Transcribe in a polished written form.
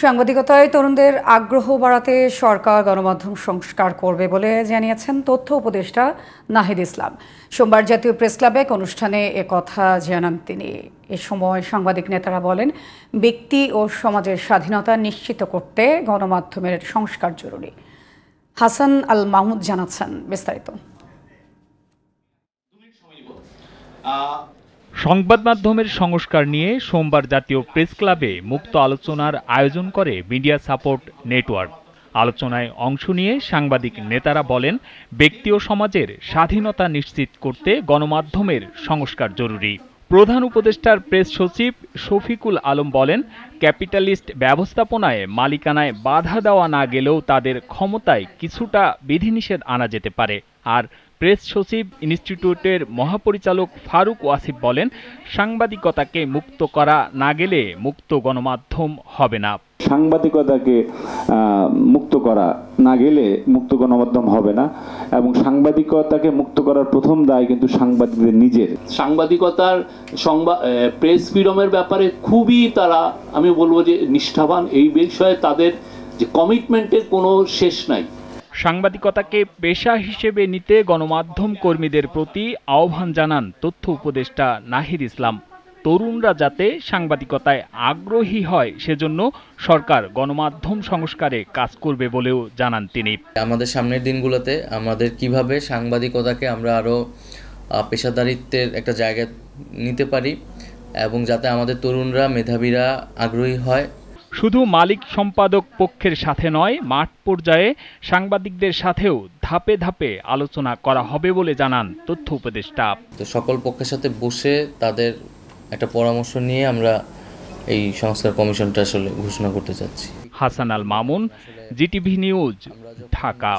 সাংবাদিকতায় তরুণদের আগ্রহ বাড়াতে সরকার গণমাধ্যম সংস্কার করবে বলে জানিয়েছেন তথ্য উপদেষ্টা নাহিদ ইসলাম। সোমবার জাতীয় প্রেস ক্লাবে এক অনুষ্ঠানে একথা জানান তিনি। এ সময় সাংবাদিক নেতারা বলেন, ব্যক্তি ও সমাজের স্বাধীনতা নিশ্চিত করতে গণমাধ্যমের সংস্কার জরুরি। হাসান আল মাহমুদ জানাচ্ছেন বিস্তারিত। সংবাদ মাধ্যমের সংস্কার নিয়ে সোমবার জাতীয় প্রেস ক্লাবে মুক্ত আলোচনার আয়োজন করে মিডিয়া সাপোর্ট নেটওয়ার্ক। আলোচনায় অংশ নিয়ে সাংবাদিক নেতারা বলেন, ব্যক্তি ও সমাজের স্বাধীনতা নিশ্চিত করতে গণমাধ্যমের সংস্কার জরুরি। প্রধান উপদেষ্টার প্রেস সচিব শফিকুল আলম বলেন, ক্যাপিটালিস্ট ব্যবস্থাপনায় মালিকানায় বাধা দেওয়া না গেলেও তাদের ক্ষমতায় কিছুটা বিধিনিষেধ আনা যেতে পারে। আর প্রেস সচিব ইনস্টিটিউটের মহাপরিচালক ফারুক ওয়াসিফ বলেন, সাংবাদিকতাকে মুক্ত করা না গেলে মুক্ত গণমাধ্যম হবে না। সাংবাদিকতাকে মুক্ত করা না গেলে মুক্ত গণমাধ্যম হবে না, এবং সাংবাদিকতাকে মুক্ত করার প্রথম দায় কিন্তু সাংবাদিকদের নিজের। সাংবাদিকতার প্রেস ফ্রিডমের ব্যাপারে খুবই তারা, আমি বলবো যে নিষ্ঠাবান। এই বিষয়ে তাদের যে কমিটমেন্টের কোনো শেষ নাই। সাংবাদিকতাকে পেশা হিসেবে নিতে গণমাধ্যম কর্মীদের প্রতি আহ্বান জানান তথ্য উপদেষ্টা নাহিদ ইসলাম। তরুণরা যাতে সাংবাদিকতায় আগ্রহী হয় সেজন্য সরকার গণমাধ্যম সংস্কারে কাজ করবে বলেও জানান তিনি। আমাদের সামনের দিনগুলোতে আমাদের কিভাবে সাংবাদিকতাকে আমরা আরও পেশাদারিত্বের একটা জায়গায় নিতে পারি, এবং যাতে আমাদের তরুণরা মেধাবীরা আগ্রহী হয়। শুধু মালিক সম্পাদক পক্ষের সাথে নয়, মাঠ পর্যায়ে সাংবাদিকদের সাথেও ধাপে ধাপে আলোচনা করা হবে বলে জানান তথ্য উপদেষ্টা। তো সকল পক্ষের সাথে বসে তাদের একটা পরামর্শ নিয়ে আমরা এই সংস্কার কমিশনটা আসলে ঘোষণা করতে চাচ্ছি। Hasan Al Mamun, GTV news, Dhaka.